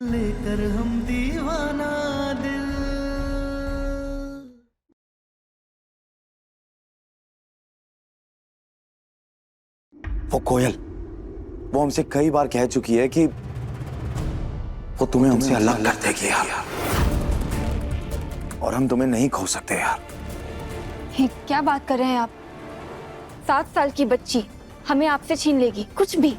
लेकर हम दीवाना दिल। वो कोयल, वो हमसे कई बार कह चुकी है कि वो तुम्हें हमसे अलग कर देगी यार, और हम तुम्हें नहीं खो सकते यार। ये क्या बात कर रहे हैं आप? 7 साल की बच्ची हमें आपसे छीन लेगी? कुछ भी।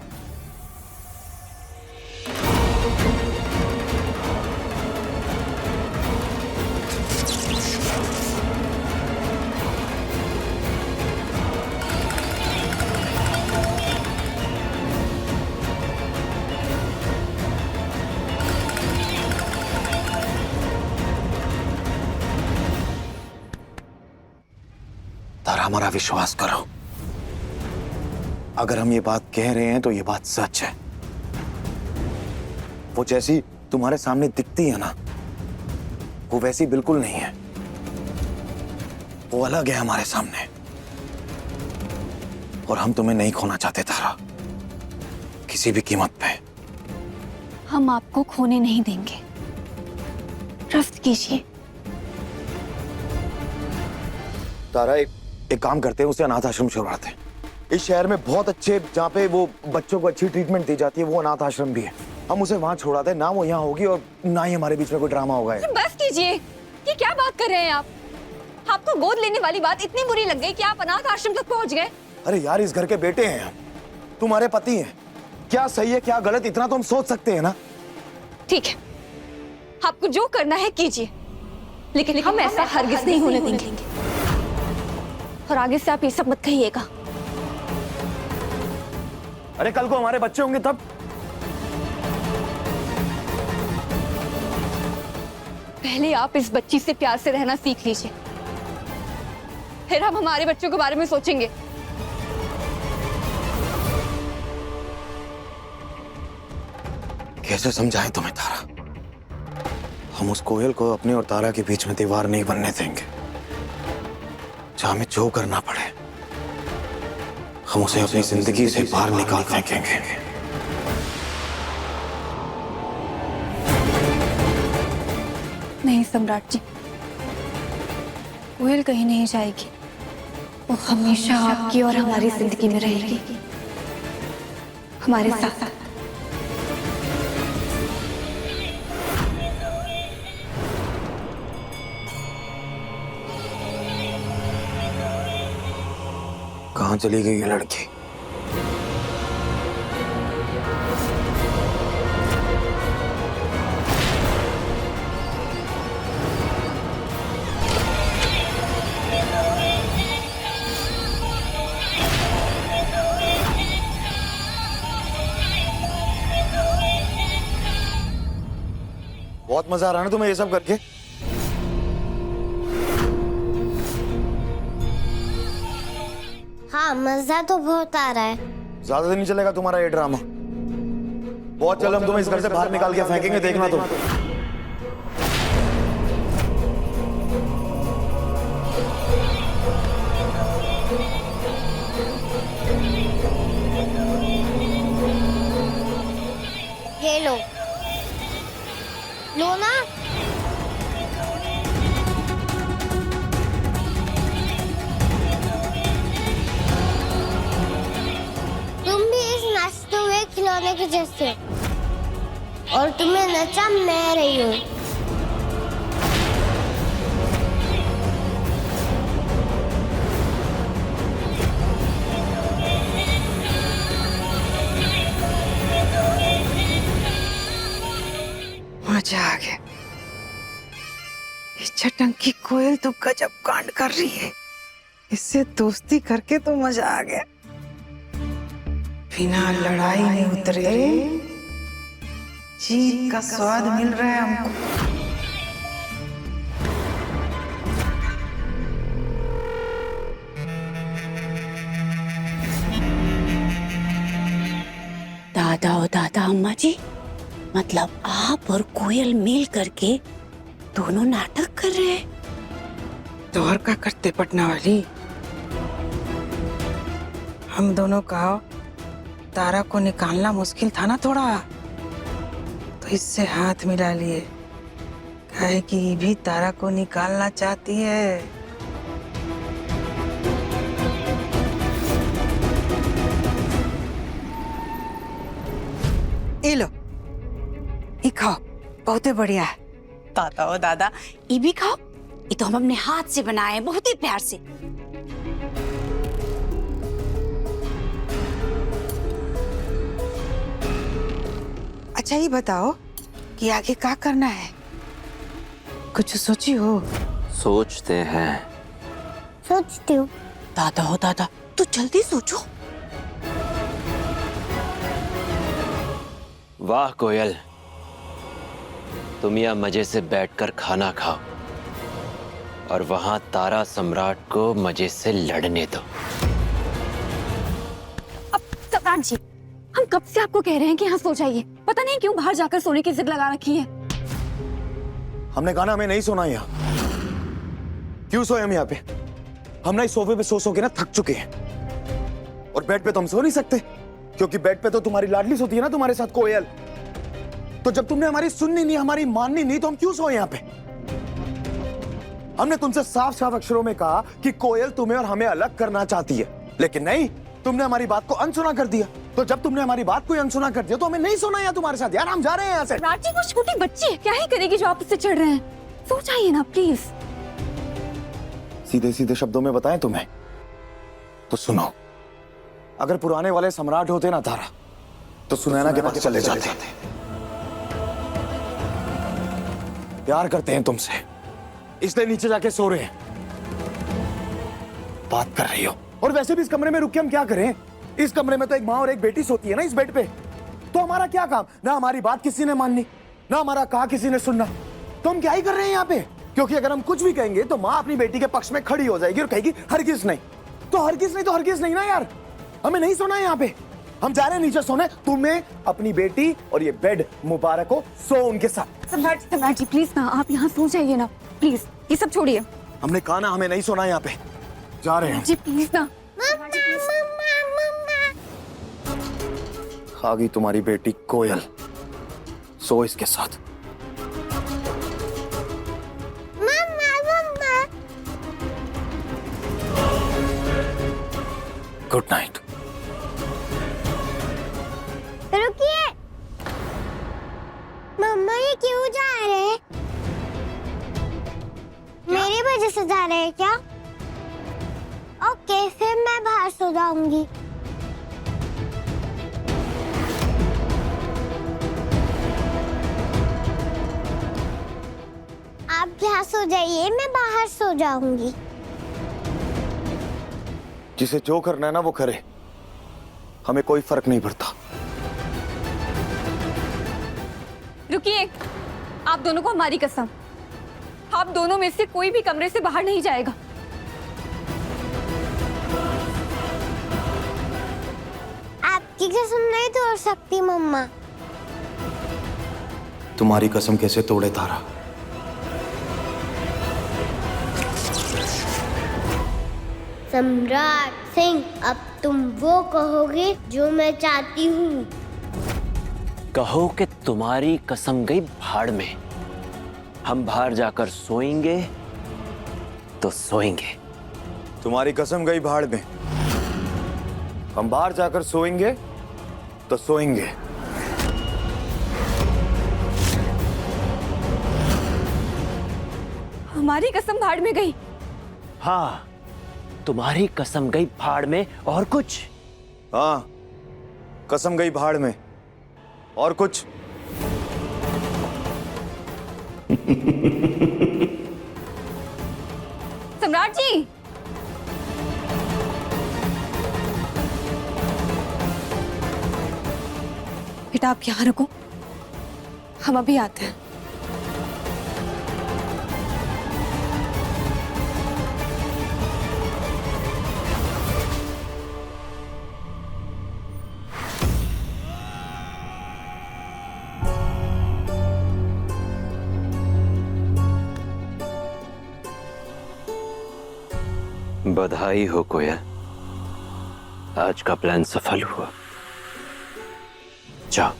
तारा, हमारा विश्वास करो, अगर हम ये बात कह रहे हैं तो ये बात सच है। वो जैसी तुम्हारे सामने दिखती है ना, वो वैसी बिल्कुल नहीं है। वो अलग है हमारे सामने, और हम तुम्हें नहीं खोना चाहते तारा, किसी भी कीमत पे। हम आपको खोने नहीं देंगे, ट्रस्ट कीजिए। तारा, एक काम करते हैं, उसे अनाथ आश्रम छुड़वाते हैं। इस शहर में बहुत अच्छे, जहाँ पे वो बच्चों को अच्छी ट्रीटमेंट दी जाती है, वो अनाथ आश्रम भी है। हम उसे वहां छोड़ाते हैं, ना वो यहाँ होगी और ना ही हमारे बीच में कोई ड्रामा होगा। बस कीजिए, ये क्या बात कर रहे हैं आप? आपको गोद लेने वाली बात इतनी बुरी लग गई कि आप अनाथ आश्रम तक पहुंच गए? अरे यार, इस घर के बेटे हैं हम, तुम्हारे पति हैं। क्या सही है क्या गलत, इतना तो हम सोच सकते हैं ना। ठीक है, आपको जो करना है कीजिए, लेकिन हम ऐसा हरगिज नहीं होने देंगे। और आगे से आप ये सब मत कहिएगा। अरे कल को हमारे बच्चे होंगे तब? पहले आप इस बच्ची से प्यार से रहना सीख लीजिए, फिर हम हमारे बच्चों के बारे में सोचेंगे। कैसे समझाएं तुम्हें तारा? हम उस कोयल को अपने और तारा के बीच में दीवार नहीं बनने देंगे। चाहे हमें जो करना पड़े, हम उसे अपनी जिंदगी से बाहर निकाल फेंकेंगे। नहीं सम्राट जी, कोयल कहीं नहीं जाएगी। वो हमेशा आपकी और हमारी जिंदगी में रहेगी, हमारे साथ। कहाँ चली गई ये लड़की? बहुत मजा आ रहा है ना तुम्हें ये सब करके? हाँ, मजा तो बहुत आ रहा है। ज्यादा दिन नहीं चलेगा तुम्हारा ये ड्रामा। बहुत जल्द हम तुम्हें इस घर से बाहर निकाल के फेंकेंगे, देखना तुम। ये लो, लो ना। तुम भी इस नाचते हुए खिलौने के जैसे, और तुम्हें नचा मैं रही हूँ। मजा आ गया। इस चटंकी कोयल तो गजब कांड कर रही है। इससे दोस्ती करके तो मजा आ गया। बिना लड़ाई में उतरे जीत का स्वाद मिल रहा है हमको। दादा और दादा अम्मा जी, मतलब आप और कोयल मिल करके दोनों नाटक कर रहे हैं? तो और क्या करते पटना वाली? हम दोनों का तारा को निकालना मुश्किल था ना थोड़ा, तो इससे हाथ मिला लिए, काहे कि ये भी तारा को निकालना चाहती है। ये लो, ये खाओ, बहुते बढ़िया है। दादा ओ दादा, ये भी खाओ। ये तो हम अपने हाथ से बनाए हैं, बहुत ही प्यार से। अच्छा ये बताओ कि आगे क्या करना है, कुछ सोची हो? सोचते हैं। सोचती हूँ। दादा ओ दादा, तू जल्दी सोचो। वाह कोयल, तुम यहाँ मजे से बैठकर खाना खाओ और वहां तारा सम्राट को मजे से लड़ने दो। अब सम्राट जी, हम कब से आपको कह रहे हैं कि यहाँ सो जाइए, पता नहीं क्यों बाहर जाकर सोने की जिद लगा रखी है। हमने कहा ना हमें नहीं सोना यहाँ। क्यों सोए हम यहाँ पे? हम ना इस सोफे पे सो के ना थक चुके हैं, और बेड पे तो हम सो नहीं सकते क्योंकि बेड पे तो तुम्हारी लाडली सोती है ना तुम्हारे साथ कोयल। तो जब तुमने हमारी सुननी नहीं, हमारी माननी नहीं, तो हम क्यों सोए यहाँ पे? हमने तुमसे साफ साफ अक्षरों में कहा कि कोयल तुम्हें और हमें अलग करना चाहती है, लेकिन नहीं, तुमने हमारी बात को अनसुना कर दिया। तो जब तुमने हमारी बात को अनसुना कर दिया तो हमें नहीं सोना यहाँ तुम्हारे साथ। यार हम जा रहे हैं यहाँ से। सम्राट जी, वो छोटी बच्ची है, क्या ही करेगी जो आप उससे चिढ़ रहे हैं? सो जाइए ना प्लीज। सीधे सीधे शब्दों में बताएं तुम्हें तो सुनो, अगर पुराने वाले सम्राट होते ना तारा, तो सुनैना के पास चले जाते। प्यार करते हैं तुमसे, इसलिए नीचे जाके सो रहे हैं। बात कर रही हो, और वैसे भी इस कमरे में रुक के हम क्या करें? इस कमरे में तो एक माँ और एक बेटी सोती है ना इस बेड पे। तो हमारा क्या काम? ना हमारी बात किसी ने माननी, ना हमारा कहा किसी ने सुनना। तो हम क्या ही कर रहे हैं यहाँ पे? क्योंकि अगर हम कुछ भी कहेंगे तो माँ अपनी बेटी के पक्ष में खड़ी हो जाएगी और कहेगी हरगिज नहीं। तो हरगिज नहीं तो हरगिज नहीं ना यार। हमें नहीं सोना है यहाँ पे, हम जा रहे हैं नीचे सोने। तुम्हें अपनी बेटी और ये बेड मुबारक हो, सो उनके साथ। सम्राट जी प्लीज ना, आप यहाँ सो जाइए ना प्लीज, ये सब छोड़िए। हमने कहा ना हमें नहीं सोना यहाँ पे, जा रहे हैं जी प्लीज ना। आ गई तुम्हारी बेटी कोयल, सो इसके साथ। Good night. रुकिए, मम्मा ये क्यों जा रहे हैं? मेरी वजह से जा रहे हैं क्या? ओके, फिर मैं बाहर सो जाऊंगी। आप यहाँ सो जाइए, मैं बाहर सो जाऊंगी। जिसे जो करना है ना वो करे, हमें कोई फर्क नहीं पड़ता। रुकिए, आप दोनों को हमारी कसम, आप दोनों में से कोई भी कमरे से बाहर नहीं जाएगा। आपकी कसम नहीं तोड़ सकती मम्मा। तुम्हारी कसम कैसे तोड़े तारा? सम्राट सिंह, अब तुम वो कहोगे जो मैं चाहती हूँ। कहो कि तुम्हारी कसम गई भाड़ में, हम बाहर जाकर सोएंगे तो सोएंगे। तुम्हारी कसम गई भाड़ में, हम बाहर जाकर सोएंगे तो सोएंगे। हमारी कसम भाड़ में गई? हाँ, तुम्हारी कसम गई भाड़ में और कुछ? हाँ, कसम गई भाड़ में और कुछ। सम्राट जी, बेटा आप यहाँ रुको, हम अभी आते हैं। बधाई हो कोयल, आज का प्लान सफल हुआ। जाओ,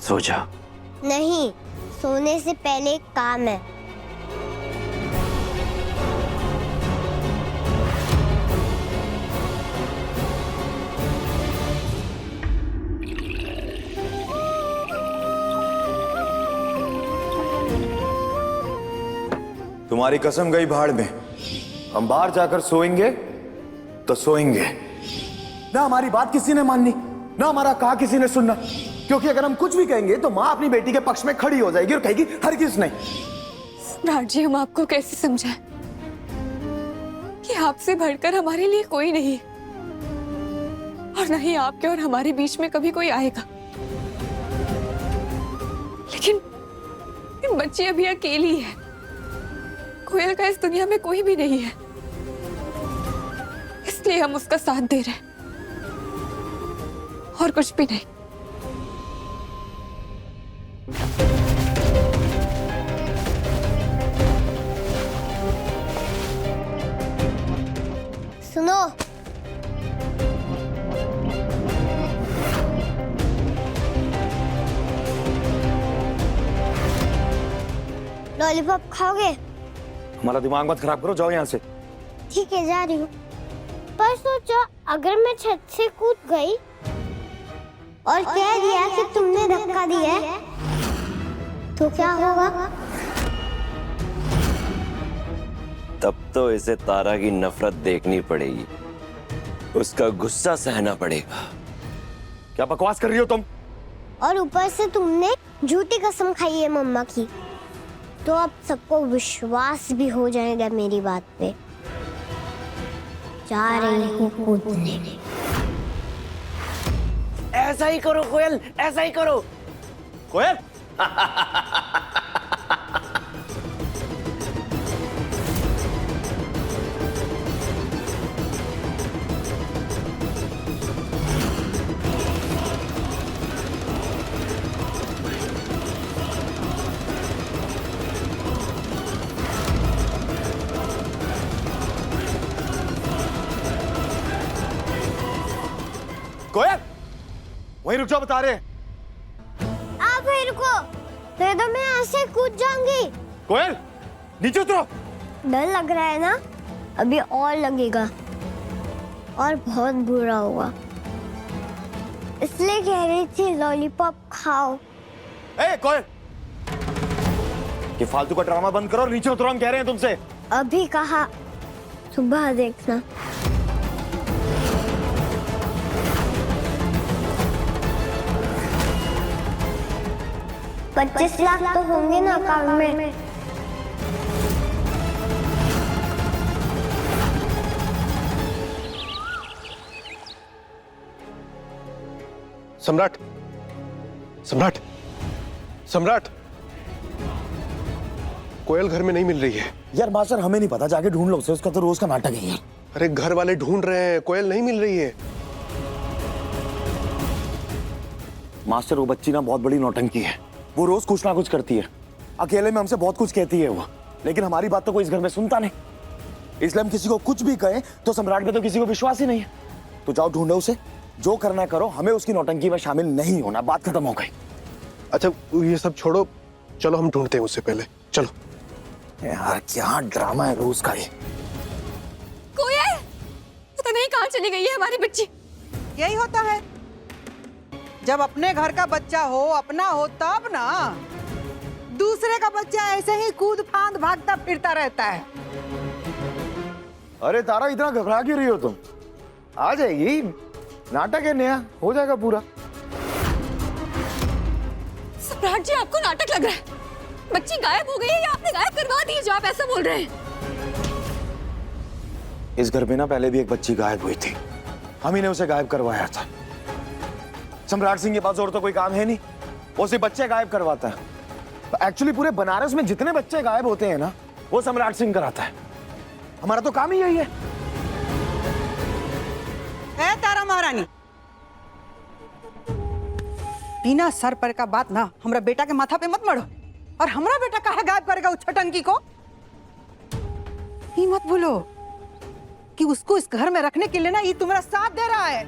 सो जाओ। नहीं, सोने से पहले एक काम है। तुम्हारी कसम गई भाड़ में। हम बाहर जाकर सोएंगे तो सोएंगे। ना हमारी बात किसी ने माननी, ना हमारा कहा किसी ने सुनना, क्योंकि अगर हम कुछ भी कहेंगे तो माँ अपनी बेटी के पक्ष में खड़ी हो जाएगी और कहेगी हरगिज नहीं। सम्राट जी, हम आपको कैसे समझाएं कि आपसे बढ़कर हमारे लिए कोई नहीं है और नहीं आपके और हमारे बीच में कभी कोई आएगा। लेकिन बच्ची अभी अकेली है। कोयल का इस दुनिया में कोई भी नहीं है, इसलिए हम उसका साथ दे रहे हैं और कुछ भी नहीं। सुनो, लॉलीपॉप खाओगे? हमारा दिमाग मत खराब करो, जाओ यहाँ से। ठीक है, जा रही हूँ। पर सोचो, अगर मैं छत से कूद गई और कह दिया कि तुमने धक्का दिया है, तो क्या होगा? तब तो इसे तारा की नफरत देखनी पड़ेगी, उसका गुस्सा सहना पड़ेगा। क्या बकवास कर रही हो तुम? और ऊपर से तुमने झूठी कसम खाई है मम्मा की, तो अब सबको विश्वास भी हो जाएगा मेरी बात पे। जा रही हूँ कूदने। ऐसा ही करो कोयल, ऐसा ही करो। कोयल, कोयल, वहीं रुक जाओ, बता रहे हैं। आप वहीं रुको, नहीं तो मैं यहाँ से कूद जाऊंगी। कोयल, नीचे उतरो। डर लग रहा है ना? अभी और लगेगा और बहुत बुरा होगा, इसलिए कह रही थी लॉलीपॉप खाओ। ए कोयल, ये फालतू का ड्रामा बंद करो और नीचे उतरो, हम कह रहे हैं तुमसे। अभी कहा, सुबह देखना। $25 लाख तो होंगे ना अकाउंट में। सम्राट, सम्राट, सम्राट, कोयल घर में नहीं मिल रही है। यार मास्टर, हमें नहीं पता, जाके ढूंढ लो उसे, उसका तो रोज का नाटक है यार। अरे घर वाले ढूंढ रहे हैं, कोयल नहीं मिल रही है। मास्टर, वो बच्ची ना बहुत बड़ी नौटंकी है, वो रोज कुछ ना कुछ करती है, अकेले में हमसे बहुत कुछ कहती है वो, लेकिन हमारी बात तो कोई इस घर में सुनता नहीं, इसलिए हम किसी को कुछ भी कहें तो सम्राट पे तो किसी को विश्वास ही नहीं है। तो जाओ ढूंढो उसे, जो करना है करो, हमें उसकी नौटंकी में शामिल नहीं होना, बात खत्म हो गई। अच्छा ये सब छोड़ो, चलो हम ढूंढते हैं उससे पहले, चलो। यार क्या ड्रामा है रोज का ये। कोयल, पता नहीं कहाँ चली गई है हमारी बच्ची। यही होता है जब अपने घर का बच्चा हो, अपना हो, तब ना। दूसरे का बच्चा ऐसे ही कूद फांद भागता फिरता रहता है। अरे तारा, इतना घबरा क्यों रही हो तुम? आ जाएगी, नाटक है नया, हो जाएगा पूरा। सम्राट जी, आपको नाटक लग रहा है। बच्ची गायब हो गई है या आपने गायब करवा दी है जो आप ऐसा बोल रहे हैं? इस घर में ना पहले भी एक बच्ची गायब हुई थी, हम ही ने उसे गायब करवाया था। सम्राट सिंह के पास और तो कोई काम है नहीं, वो सिर्फ बच्चे गायब करवाता है। एक्चुअली पूरे बनारस में जितने बच्चे गायब होते हैं ना, वो सम्राट सिंह कराता है। हमारा तो काम ही यही है। ए तारा महारानी, बिना सर पर का बात ना हमरा बेटा के माथा पे मत मरो। और हमरा बेटा काहे गायब करेगा उस छटंकी को? ये मत भूलो कि उसको इस घर में रखने के लिए ना ये तुम्हारा साथ दे रहा है।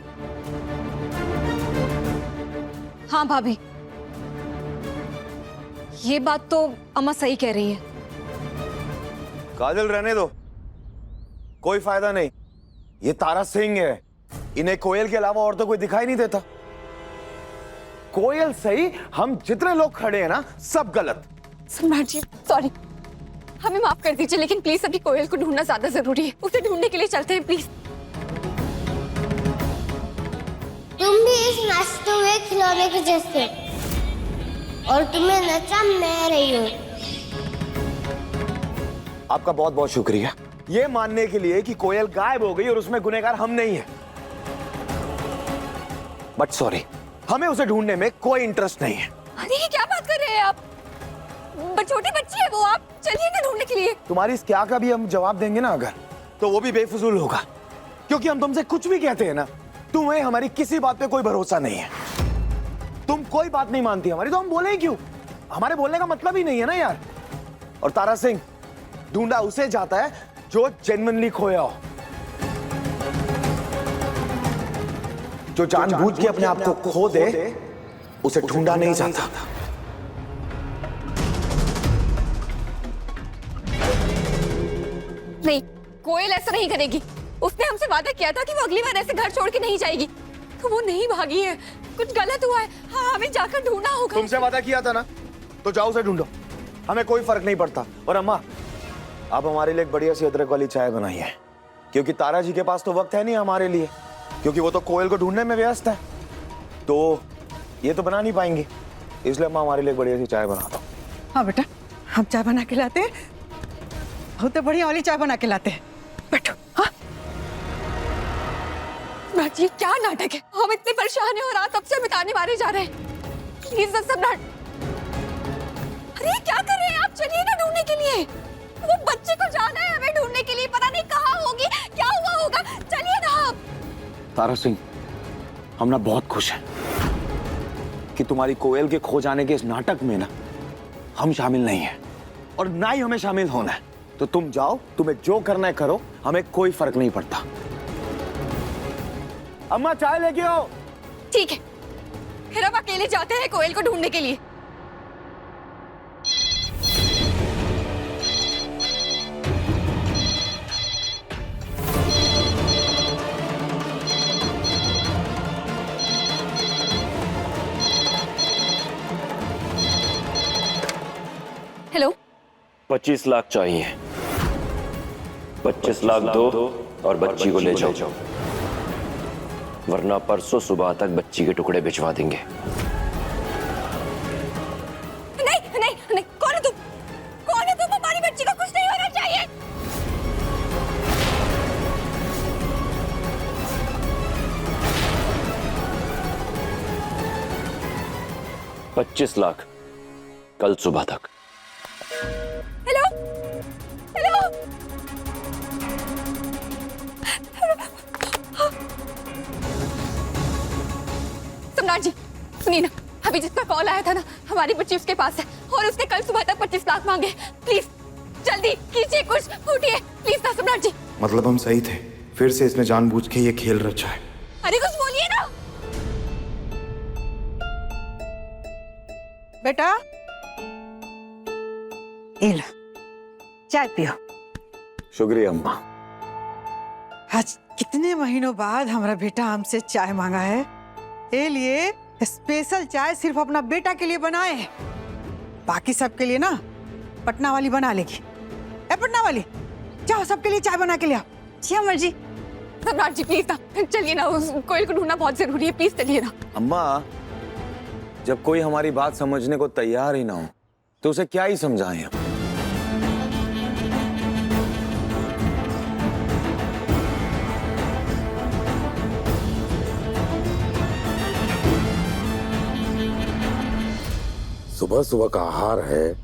हाँ भाभी, ये बात तो अम्मा सही कह रही है। काजल रहने दो, कोई फायदा नहीं। ये तारा सिंह है, इन्हें कोयल के अलावा और तो कोई दिखाई नहीं देता। कोयल सही, हम जितने लोग खड़े हैं ना सब गलत। सम्राट जी सॉरी, हमें माफ कर दीजिए, लेकिन प्लीज अभी कोयल को ढूंढना ज्यादा जरूरी है। उसे ढूंढने के लिए चलते हैं प्लीज। तुम भी इस नाचते हुए खिलौने के जैसे, और तुम्हें नचा मैं रही हूँ। आपका बहुत बहुत शुक्रिया ये मानने के लिए कि कोयल गायब हो गई और उसमें गुनहगार हम नहीं है। बट सॉरी, हमें उसे ढूंढने में कोई इंटरेस्ट नहीं है। अरे ये क्या बात कर रहे हैं आप? छोटी बच्ची है वो, आप चलिए ना ढूंढने के लिए। तुम्हारी इस क्या का भी हम जवाब देंगे ना अगर, तो वो भी बेफिजूल होगा, क्योंकि हम तुमसे कुछ भी कहते हैं ना, तुम्हें हमारी किसी बात पे कोई भरोसा नहीं है। तुम कोई बात नहीं मानती हमारी, तो हम बोले ही क्यों? हमारे बोलने का मतलब ही नहीं है ना यार। और तारा सिंह, ढूंढा उसे जाता है जो जेन्युइनली खोया हो, जो जानबूझ के अपने आप को खो दे, उसे ढूंढा नहीं जाता। नहीं, कोयल ऐसा नहीं करेगी। उसने हमसे वादा किया था कि वो अगली बार ऐसे घर छोड़ के नहीं जाएगी, तो वो नहीं भागी है। कुछ गलत हुआ है। हाँ, हमें जाकर ढूंढना होगा। तुमसे वादा किया था ना, तो जाओ उसे ढूंढो, हमें कोई फर्क नहीं पड़ता। और अम्मा, आप हमारे लिए एक बढ़िया सी अदरक वाली चाय बनाइए, क्योंकि तारा जी के पास तो वक्त है नहीं हमारे लिए, क्योंकि वो तो कोयल को ढूंढने में व्यस्त है, तो ये तो बना नहीं पाएंगे। इसलिए अम्मा हमारे लिए एक बढ़िया सी चाय बना दो। हाँ बेटा, हम चाय बना के लाते हैं, बहुत बढ़िया वाली चाय बना के लाते हैं। बैठो। हाँ सम्राट, ये क्या नाटक है? हम इतने परेशान हैं और आप तब से बिताने मारे जा रहे हैं। प्लीज सम्राट। अरे क्या कर रहे हैं आप? चलिए ना ढूंढने के लिए। वो बच्चे को जाना है हमें ढूंढने के लिए, पता नहीं कहाँ होगी, क्या हुआ होगा। चलिए ना आप। तारा सिंह, हम ना बहुत खुश हैं कि तुम्हारी कोयल के खो जाने के इस नाटक में ना हम शामिल नहीं हैं, और ना ही हमें शामिल होना है। तो तुम जाओ, तुम्हें जो करना है करो, हमें कोई फर्क नहीं पड़ता। अम्मा चाय लेके आओ। ठीक है, फिर हम अकेले जाते हैं कोयल को ढूंढने के लिए। हेलो, 25 लाख चाहिए। 25 लाख दो और बच्ची को ले जाओ, वरना परसों सुबह तक बच्ची के टुकड़े भिजवा देंगे। नहीं नहीं नहीं, कौन है तुम? कौन है तुम? हमारी बच्ची को कुछ नहीं होना चाहिए। 25 लाख कल सुबह तक। हेलो हेलो, सम्राट जी सुनिए ना, अभी जिसका कॉल आया था ना, हमारी बच्ची उसके पास है और उसने कल सुबह तक 25 लाख मांगे। प्लीज जल्दी कीजिए कुछ, उठिए प्लीज ना सम्राट जी। मतलब हम सही थे, फिर से इसने जानबूझ के ये खेल रचा है। अरे कुछ बोलिए ना। बेटा, ये लो, चाय पियो। शुक्रिया अम्मा। आज कितने महीनों बाद हमारा बेटा हमसे चाय मांगा है, ये लिए स्पेशल चाय सिर्फ अपना बेटा के लिए बनाए हैं। बाकी सबके लिए ना पटना वाली बना लेगी। ए पटना वाली, जाओ सबके लिए चाय बना के ले आओ। जी अमर जी। सम्राट जी प्लीज ना, चलिए ना, उस कोयल को ढूंढना बहुत जरूरी है, प्लीज चलिए ना। अम्मा, जब कोई हमारी बात समझने को तैयार ही ना हो, तो उसे क्या ही समझाएं हम? सुबह सुबह का आहार है,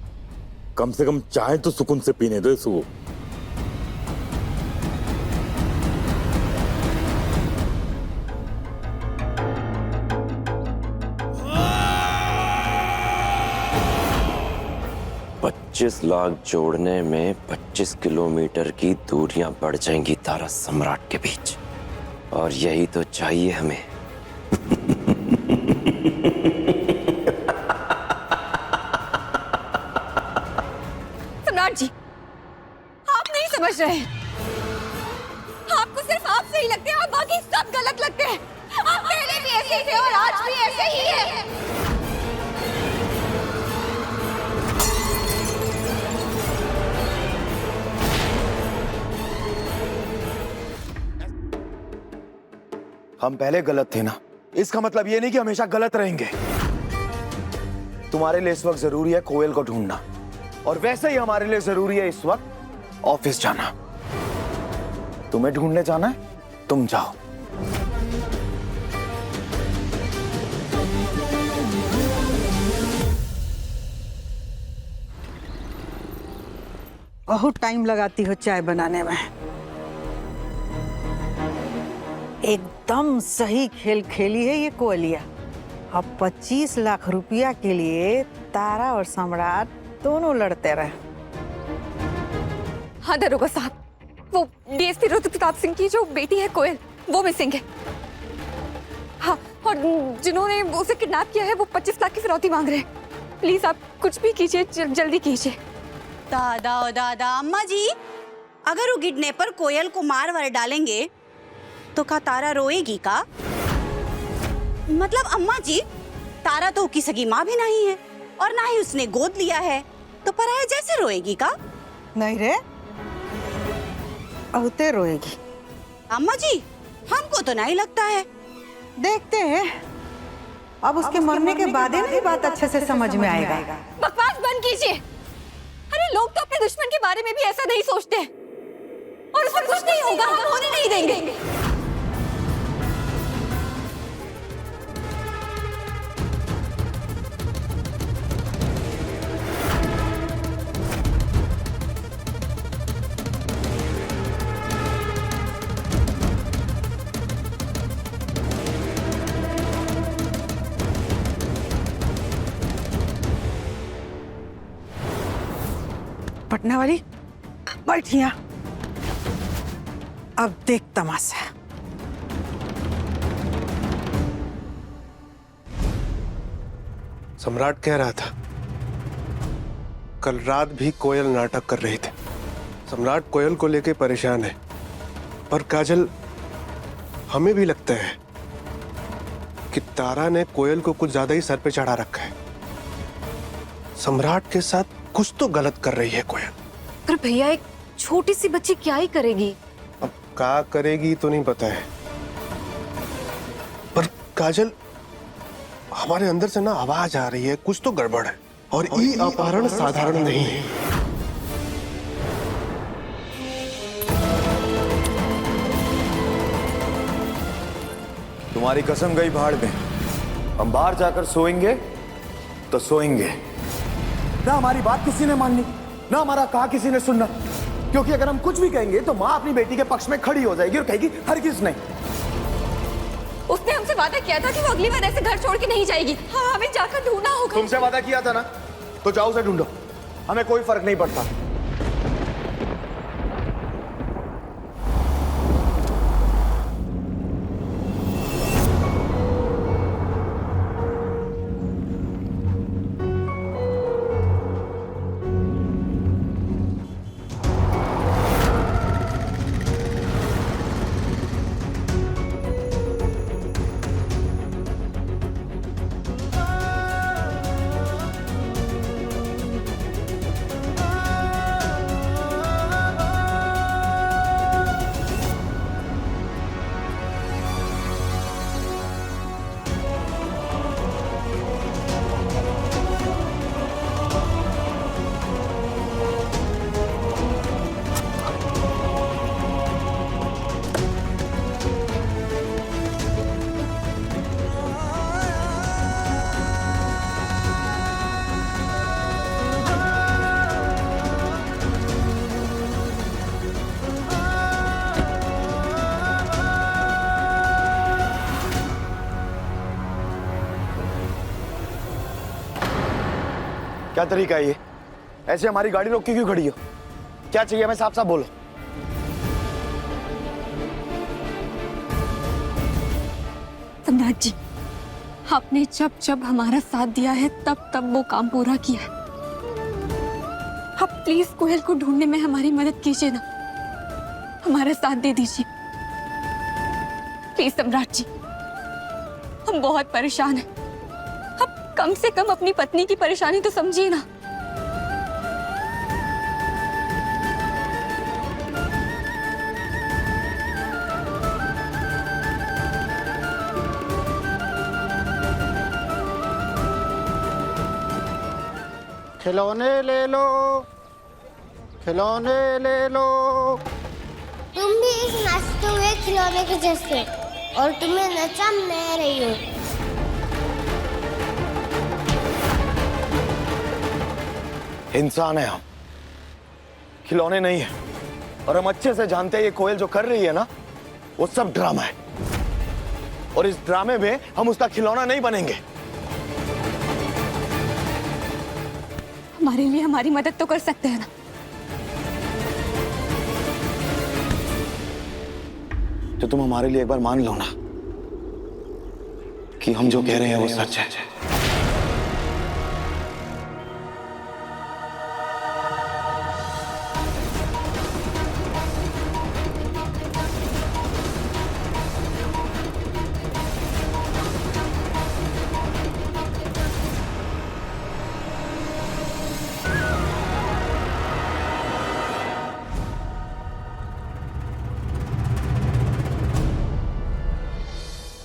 कम से कम चाय तो सुकून से पीने दो इसको। $25 लाख जोड़ने में 25 किलोमीटर की दूरियां बढ़ जाएंगी तारा सम्राट के बीच, और यही तो चाहिए हमें। सम्राट जी, आप नहीं समझ रहे हैं। आपको सिर्फ आप सही लगते हैं, आप बाकी सब गलत लगते हैं। आप पहले भी ऐसे थे और आज भी ऐसे ही है। हम पहले गलत थे ना, इसका मतलब ये नहीं कि हमेशा गलत रहेंगे। तुम्हारे लिए इस वक्त जरूरी है कोयल को ढूंढना, और वैसे ही हमारे लिए जरूरी है इस वक्त ऑफिस जाना। तुम्हें ढूंढने जाना है, तुम जाओ। बहुत टाइम लगाती हो चाय बनाने में। एकदम सही खेल खेली है ये कोयलिया। अब 25 लाख रुपया के लिए तारा और सम्राट दोनों लड़ते रहे। हाँ दरोगा साहब, वो डीएसपी रुद्र प्रताप सिंह की जो बेटी है कोयल, वो मिसिंग है। हाँ, और जिन्होंने उसे किडनैप किया है वो 25 लाख की फिरौती मांग रहे हैं। प्लीज आप कुछ भी कीजिए, जल्दी कीजिए। दादा ओ दादा, अम्मा जी, अगर वो किडनैपर कोयल को मार वार डालेंगे तो क्या तारा रोएगी का? मतलब अम्मा जी, तारा तो उसकी सगी माँ भी नहीं है और ना ही उसने गोद लिया है, तो पराया जैसे रोएगी का? नहीं रे, बहुते रोएगी। अम्मा जी, हमको तो नहीं लगता है। देखते हैं, अब उसके मरने के बाद ही नहीं बात अच्छे से समझ में आएगा। बकवास बंद कीजिए। अरे लोग तो अपने दुश्मन के बारे में भी ऐसा नहीं सोचते, और उसमें कुछ नहीं होगा, हम होने नहीं देंगे। पटना वाली बैठिया, अब देख तमाशा। सम्राट कह रहा था कल रात भी कोयल नाटक कर रही थी। सम्राट कोयल को लेके परेशान है, पर काजल हमें भी लगता है कि तारा ने कोयल को कुछ ज्यादा ही सर पे चढ़ा रखा है। सम्राट के साथ कुछ तो गलत कर रही है कोयल। पर भैया, एक छोटी सी बच्ची क्या ही करेगी? अब क्या करेगी तो नहीं पता है, पर काजल हमारे अंदर से ना आवाज आ रही है, कुछ तो गड़बड़ है, और ये अपहरण साधारण नहीं है। तुम्हारी कसम गई भाड़ में। हम बाहर जाकर सोएंगे तो सोएंगे। ना हमारी बात किसी ने माननी, ना हमारा कहा किसी ने सुनना, क्योंकि अगर हम कुछ भी कहेंगे तो माँ अपनी बेटी के पक्ष में खड़ी हो जाएगी और कहेगी हरगिज नहीं। उसने हमसे वादा किया था कि वो अगली बार ऐसे घर छोड़ के नहीं जाएगी। हाँ, हमें जाकर ढूंढना होगा। तुमसे वादा किया था ना, तो जाओ उसे ढूंढो, हमें कोई फर्क नहीं पड़ता। क्या तरीका है ये? ऐसे हमारी गाड़ी रोक के क्यों खड़ी हो? क्या चाहिए हमें? साफ साफ बोलो। सम्राट जी, आपने जब जब हमारा साथ दिया है तब तब वो काम पूरा किया है। आप प्लीज कोयल को ढूंढने में हमारी मदद कीजिए ना, हमारा साथ दे दीजिए प्लीज सम्राट जी। हम बहुत परेशान हैं, आप कम से कम अपनी पत्नी की परेशानी तो समझिए ना। खिलौने ले लो, खिलौने ले लो। तुम भी इस नाचते हुए खिलौने के जैसे, और तुम्हें नचा मैं रही हूँ। इंसान है हम, खिलौने नहीं है। और हम अच्छे से जानते हैं ये कोयल जो कर रही है ना, वो सब ड्रामा है। और इस ड्रामे में हम उसका खिलौना नहीं बनेंगे। हमारे लिए हमारी मदद तो कर सकते हैं ना। तो तुम हमारे लिए एक बार मान लो ना कि हम जो कह रहे हैं वो सच है।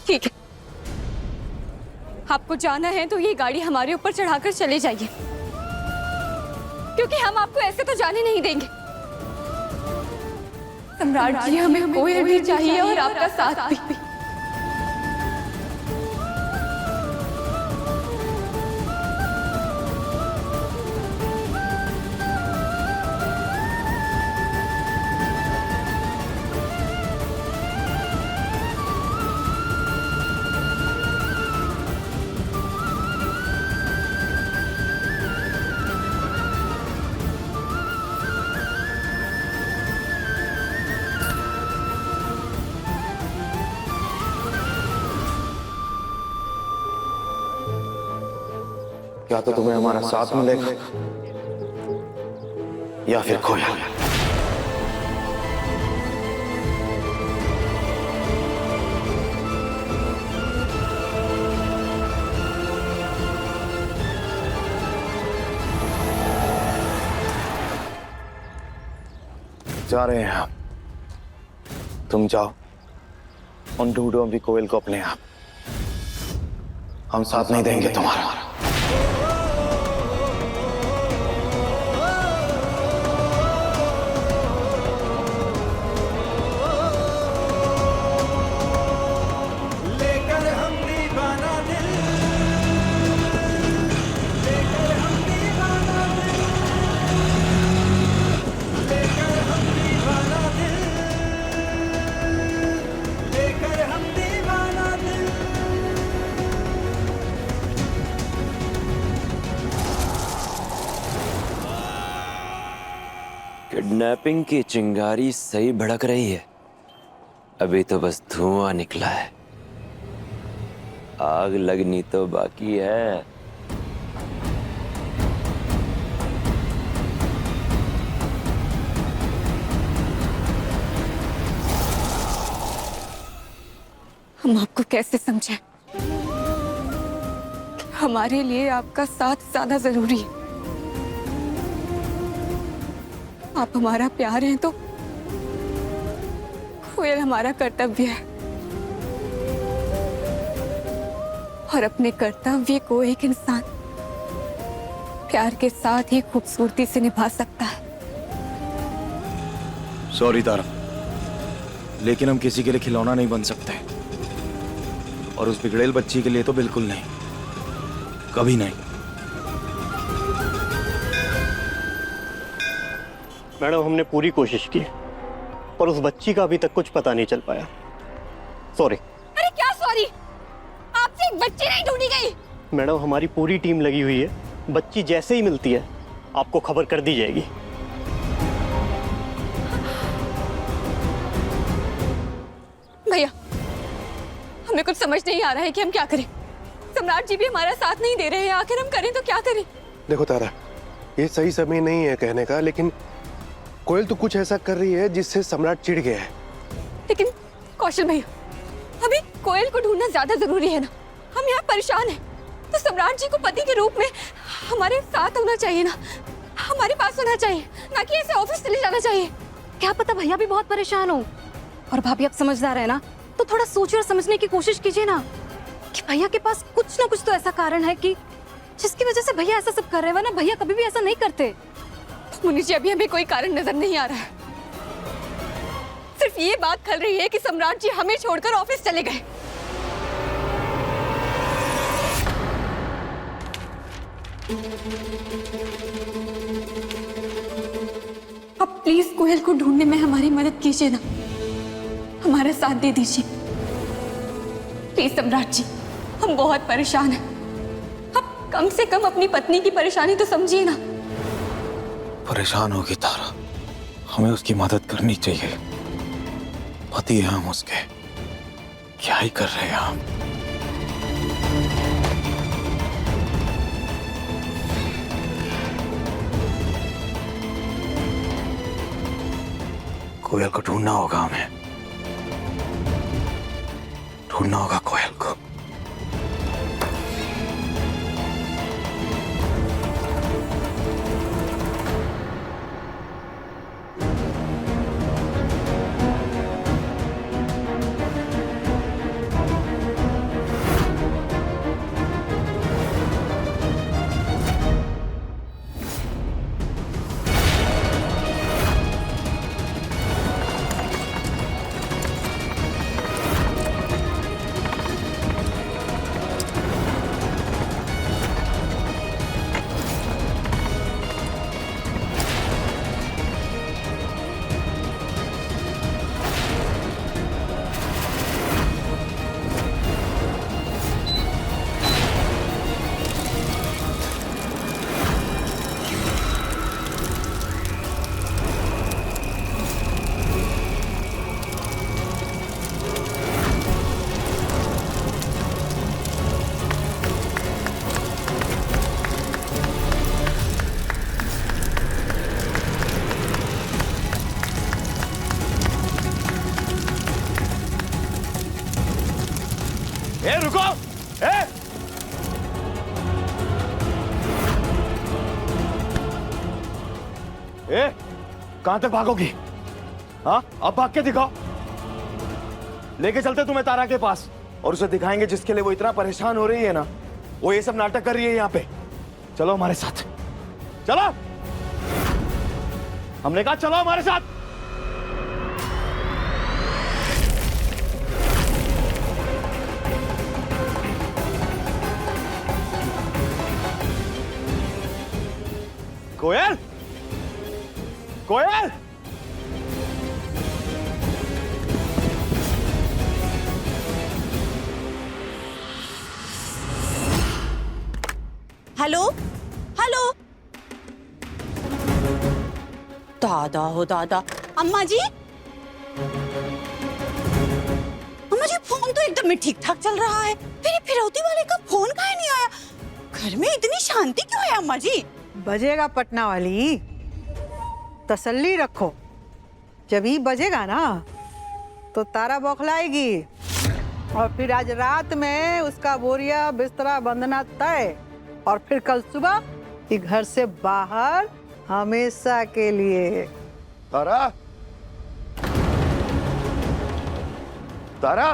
ठीक है, आपको जाना है तो ये गाड़ी हमारे ऊपर चढ़ाकर चले जाइए, क्योंकि हम आपको ऐसे तो जाने नहीं देंगे। सम्राट जी, हमें कोयल भी चाहिए और आपका साथ भी। या तो तुम्हें हमारा साथ मिलेगा या फिर कोयल। जा रहे हैं हम, तुम जाओ और ढूंढो अभी कोयल को अपने आप। हम साथ नहीं देंगे तुम्हारा। लेकर हम दीवाना दिल, लेकर हम दीवाना दिल, लेकर हम दीवाना दिल, लेकर हम दीवाना दिल। किडनैपिंग की चिंगारी सही भड़क रही है। अभी तो बस धुआं निकला है, आग लगनी तो बाकी है। हम आपको कैसे समझें? हमारे लिए आपका साथ ज्यादा जरूरी है। आप हमारा प्यार हैं तो कोयल हमारा कर्तव्य है, और अपने कर्तव्य को एक इंसान प्यार के साथ ही खूबसूरती से निभा सकता है। सॉरी तारा, लेकिन हम किसी के लिए खिलौना नहीं बन सकते, और उस बिगड़ेल बच्ची के लिए तो बिल्कुल नहीं, कभी नहीं। मैडम, हमने पूरी कोशिश की पर उस बच्ची का अभी तक कुछ पता नहीं चल पाया। सॉरी। अरे क्या सॉरी? आपसे एक बच्ची नहीं ढूंढी गई? मैडम, हमारी पूरी टीम लगी हुई है, बच्ची जैसे ही मिलती है आपको खबर कर दी जाएगी। भैया, हमें कुछ समझ नहीं आ रहा है कि हम क्या करें। सम्राट जी भी हमारा साथ नहीं दे रहे हैं, आखिर हम करें तो क्या करें? देखो तारा, ये सही समय नहीं है कहने का, लेकिन कोयल तो कुछ ऐसा कर रही है जिससे सम्राट चिढ़ गया है। लेकिन कौशल भैया, अभी कोयल को ढूंढना ज्यादा जरूरी है ना। हम यहाँ परेशान हैं, तो सम्राट जी को पति के रूप में हमारे साथ होना चाहिए ना, हमारे पास होना चाहिए, ना कि ऐसे ऑफिस चले जाना चाहिए। क्या पता भैया भी बहुत परेशान हो, और भाभी आप समझदार है ना, तो थोड़ा सोचिए और समझने की कोशिश कीजिए ना कि भैया के पास कुछ ना कुछ तो ऐसा कारण है कि जिसकी वजह से भैया ऐसा सब कर रहे हैं, वरना भैया कभी भी ऐसा नहीं करते। मुनि जी, अभी हमें कोई कारण नजर नहीं आ रहा है। सिर्फ ये बात खल रही है कि सम्राट जी हमें छोड़कर ऑफिस चले गए। अब प्लीज कोयल को ढूंढने में हमारी मदद कीजिए ना, हमारा साथ दे दीजिए प्लीज सम्राट जी, हम बहुत परेशान हैं। अब कम से कम अपनी पत्नी की परेशानी तो समझिए ना। परेशान होगी तारा, हमें उसकी मदद करनी चाहिए। पति है हम उसके, क्या ही कर रहे हैं हम। कोयल को ढूंढना होगा, हमें ढूंढना होगा कोयल को। ए रुको, ए कहां तक भागोगी? हाँ, अब भाग के दिखाओ। लेके चलते तुम्हें तारा के पास और उसे दिखाएंगे जिसके लिए वो इतना परेशान हो रही है ना, वो ये सब नाटक कर रही है यहाँ पे। चलो हमारे साथ, चलो। हमने कहा चलो हमारे साथ। कोयल, कोयल, हेलो हेलो, दादा हो दादा। अम्मा जी, अम्मा जी फोन तो एकदम ठीक ठाक चल रहा है, फिर ये फिरौती वाले का फोन काहे नहीं आया? घर में इतनी शांति क्यों है अम्मा जी? बजेगा पटना वाली, तसल्ली रखो। जब ही बजेगा ना तो तारा बौखलाएगी, और फिर आज रात में उसका बोरिया बिस्तरा बंधना तय, और फिर कल सुबह ये घर से बाहर हमेशा के लिए। तारा, तारा,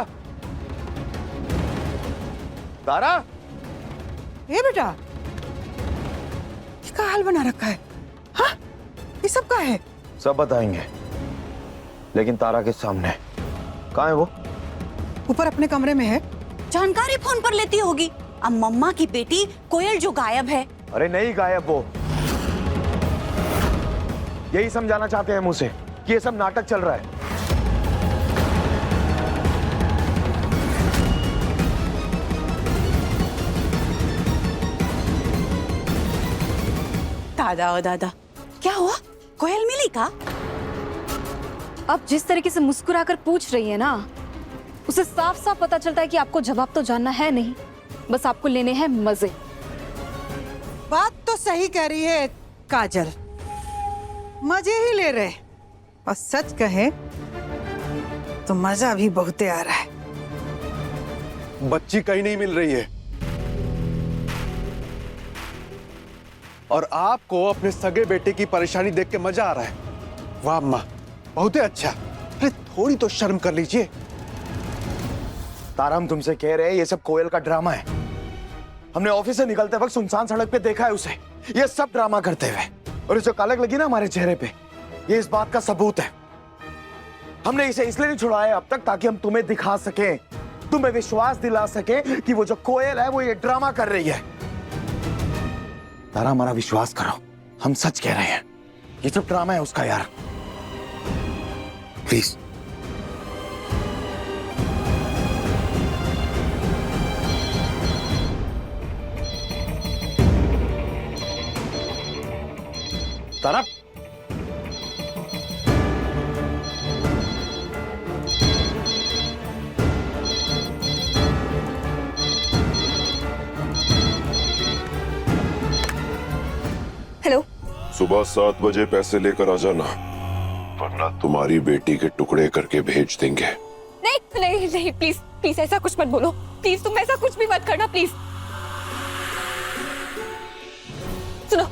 तारा, ये बेटा, इसका हाल बना रखा है। हाँ, ये सब का है? सब बताएंगे, लेकिन तारा के सामने। कहाँ है वो? ऊपर अपने कमरे में है। जानकारी फोन पर लेती होगी। अब मम्मा की बेटी कोयल जो गायब है। अरे नहीं गायब वो, यही समझाना चाहते हैं मुझ से कि ये सब नाटक चल रहा है। दादा ओ दादा, क्या हुआ? कोयल मिली का? अब जिस तरीके से मुस्कुराकर पूछ रही है ना, उसे साफ साफ पता चलता है कि आपको जवाब तो जानना है नहीं, बस आपको लेने हैं मजे। बात तो सही कह रही है, काजल मजे ही ले रहे, और सच कहे तो मजा भी बहुते आ रहा है। बच्ची कहीं नहीं मिल रही है और आपको अपने सगे बेटे की परेशानी देख के मजा आ रहा है। वाह अम्मा, बहुत ही अच्छा। अरे थोड़ी तो शर्म कर लीजिए। तारा, हम तुमसे कह रहे हैं ये सब कोयल का ड्रामा है। हमने ऑफिस से निकलते वक्त सुनसान सड़क पे देखा है उसे, ये सब ड्रामा करते हुए। और जो कालक लगी ना हमारे चेहरे पे, ये इस बात का सबूत है। हमने इसे इसलिए नहीं छुड़ाया अब तक ताकि हम तुम्हें दिखा सकें, तुम्हें विश्वास दिला सकें कि वो जो कोयल है वो ये ड्रामा कर रही है। तारा, हमारा विश्वास करो, हम सच कह रहे हैं, ये सब ड्रामा है उसका यार, प्लीज। Tara, hello. सुबह 7 बजे पैसे लेकर आ जाना, वरना तुम्हारी बेटी के टुकड़े करके भेज देंगे। नहीं नहीं नहीं, प्लीज प्लीज ऐसा कुछ मत बोलो, प्लीज तुम ऐसा कुछ भी मत करना प्लीज। सुनो,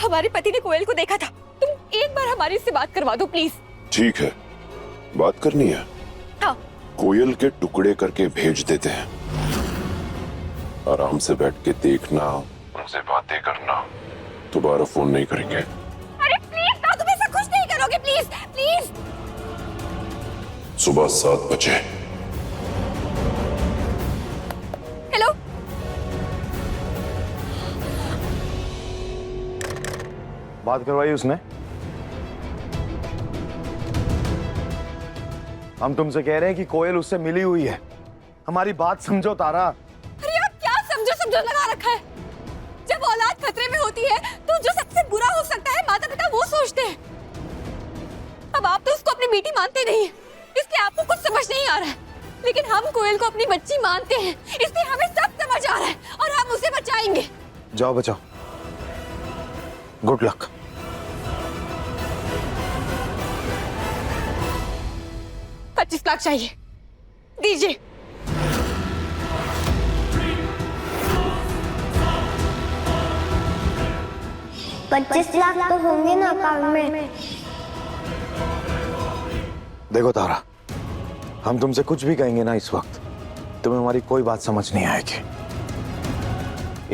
हमारे पति ने कोयल को देखा था, तुम एक बार हमारी से बात करवा दो प्लीज। ठीक है, बात करनी है। हाँ। कोयल के टुकड़े करके भेज देते हैं, आराम से बैठ के देखना, उनसे बातें करना, दोबारा फोन नहीं करेंगे। अरे प्लीज ना, तुम ऐसा कुछ नहीं करोगे प्लीज प्लीज। सुबह 7 बजे। हेलो। बात करवाई उसने? हम तुमसे कह रहे हैं कि कोयल उससे मिली हुई है, हमारी बात समझो तारा। अरे आप क्या समझो समझो लगा रखा है। जब औलाद खतरे में होती है तो जो सबसे बुरा हो सकता है माता पिता वो सोचते हैं। अब आप तो उसको अपनी बेटी मानते नहीं, इसलिए आपको कुछ समझ नहीं आ रहा है, लेकिन हम कोयल को अपनी बच्ची मानते हैं, इसलिए हमें सब समझ आ रहा है और हम उसे बचाएंगे। जाओ बचाओ, गुड लक। $25 लाख चाहिए, दीजिए। $25 लाख तो होंगे ना अकाउंट में। देखो तारा, हम तुमसे कुछ भी कहेंगे ना इस वक्त, तुम्हें हमारी कोई बात समझ नहीं आएगी,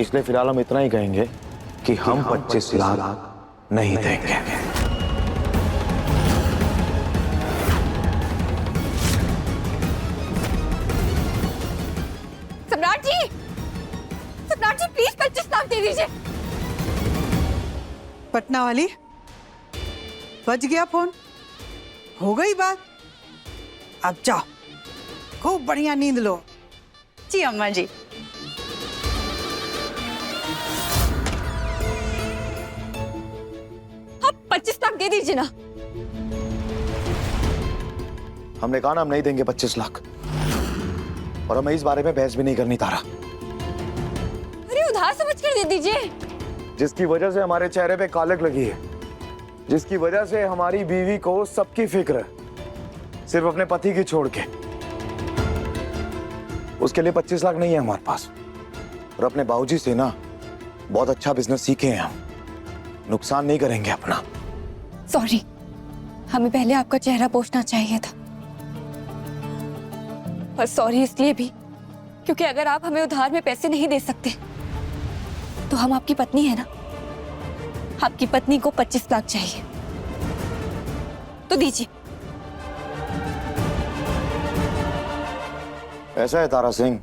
इसलिए फिलहाल हम इतना ही कहेंगे कि हम 25 लाख नहीं देंगे। सम्राट जी, सम्राट जी प्लीज 25 लाख दे दीजिए। पटना वाली, बज गया फोन, हो गई बात। अब जाओ, खूब बढ़िया नींद लो। जी अम्मा जी। आप 25 लाख दे दीजिए ना। हमने कहा ना हम नहीं देंगे 25 लाख, और हमें इस बारे में बहस भी नहीं करनी तारा। अरे उधार समझ कर दे दीजिए। जिसकी वजह से हमारे चेहरे पे कालक लगी है, जिसकी वजह से हमारी बीवी को सबकी फिक्र है, सिर्फ अपने पति की छोड़ के, उसके लिए 25 लाख नहीं है हमारे पास। और अपने बाबूजी से ना बहुत अच्छा बिजनेस सीखे हैं हम, नुकसान नहीं करेंगे अपना। सॉरी, हमें पहले आपका चेहरा पोछना चाहिए था, और सॉरी इसलिए भी क्योंकि अगर आप हमें उधार में पैसे नहीं दे सकते तो हम आपकी पत्नी है ना, आपकी पत्नी को 25 लाख चाहिए तो दीजिए। ऐसा है तारा सिंह,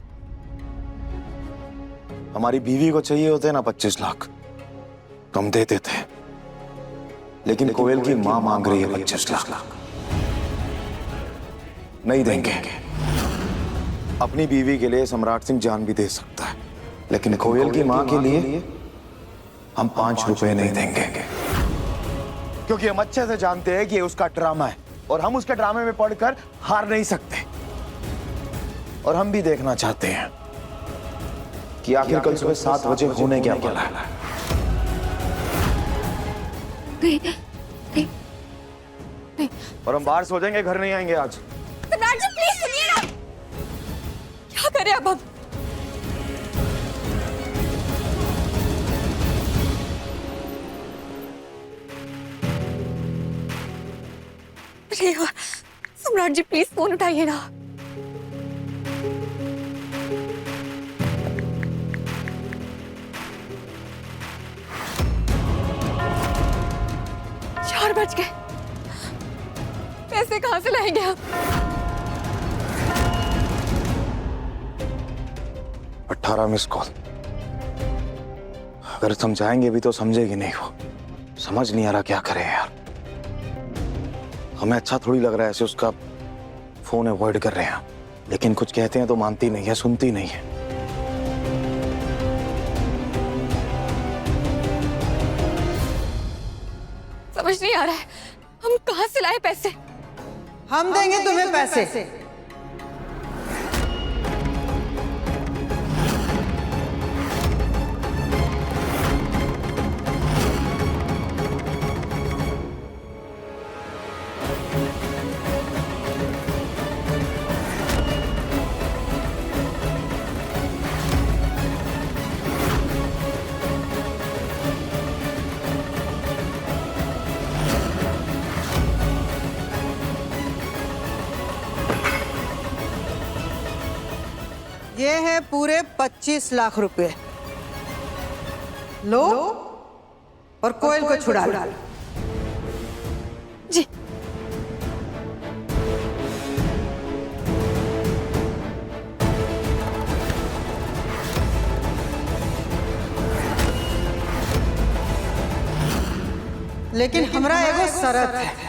हमारी बीवी को चाहिए होते ना 25 लाख तो हम देते थे, लेकिन कोयल की मां मांग रही है 25 लाख, नहीं देंगे। अपनी बीवी के लिए सम्राट सिंह जान भी दे सकता है, लेकिन कोयल की मां के लिए हम 5 रुपए नहीं देंगे, क्योंकि हम अच्छे से जानते हैं कि ये उसका ड्रामा है और हम उसके ड्रामे में पड़कर हार नहीं सकते। और हम भी देखना चाहते हैं कि आखिर कल सुबह 7 बजे होने क्या वाला है। नहीं नहीं नहीं। और हम बाहर सो जाएंगे, घर नहीं आएंगे आज। सम्राट जी प्लीज सुनिए ना, क्या करें अब हम? सम्राट जी प्लीज फोन उठाइए ना। चार बज गए, पैसे कहां से लाएंगे हम? 18 मिस कॉल। अगर समझाएंगे भी तो समझेगी नहीं वो। समझ नहीं आ रहा क्या करें यार। हमें अच्छा थोड़ी लग रहा है ऐसे उसका फोन अवॉइड कर रहे हैं, लेकिन कुछ कहते हैं तो मानती नहीं है, सुनती नहीं है। समझ नहीं आ रहा है हम कहां से लाए पैसे। हम देंगे तुम्हें पैसे। ये है पूरे 25 लाख रुपए। लो और कोयल को छुड़ा लो। जी लेकिन हमरा एगो शर्त है।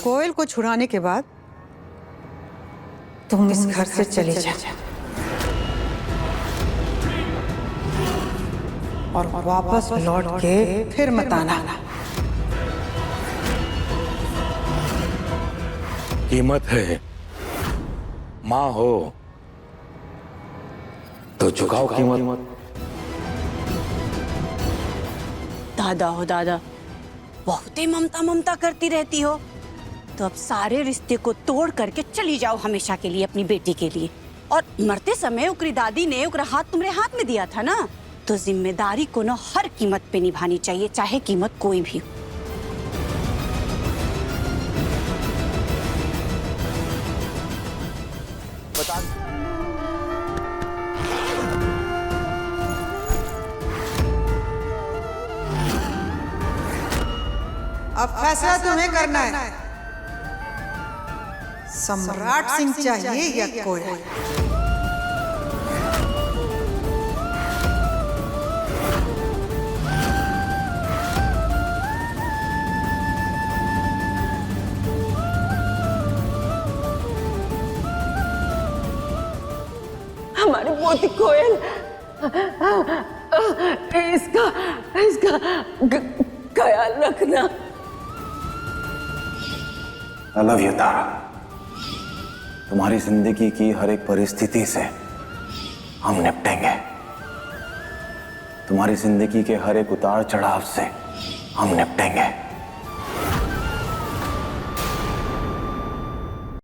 कोयल को छुड़ाने के बाद तुम इस घर से चले जाओ और वापस लौट के फिर मत आना। कीमत है, माँ हो तो चुकाओ कीमत। दादा हो दादा, बहुत ही ममता ममता करती रहती हो, तो अब सारे रिश्ते को तोड़ करके चली जाओ हमेशा के लिए अपनी बेटी के लिए। और मरते समय उकरी दादी ने उकरा हाथ तुम्हारे हाथ में दिया था ना, तो जिम्मेदारी को ना हर कीमत पे निभानी चाहिए, चाहे कीमत कोई भी हो। अब फैसला तुम्हें करना है, सम्राट सिंह चाहिए या कोयल। हमारी मोती कोयल, इसका इसका ख्याल रखना। I love you, तारा। तुम्हारी जिंदगी की हर एक परिस्थिति से हम निपटेंगे। तुम्हारी जिंदगी के हर एक उतार चढ़ाव से हम निपटेंगे।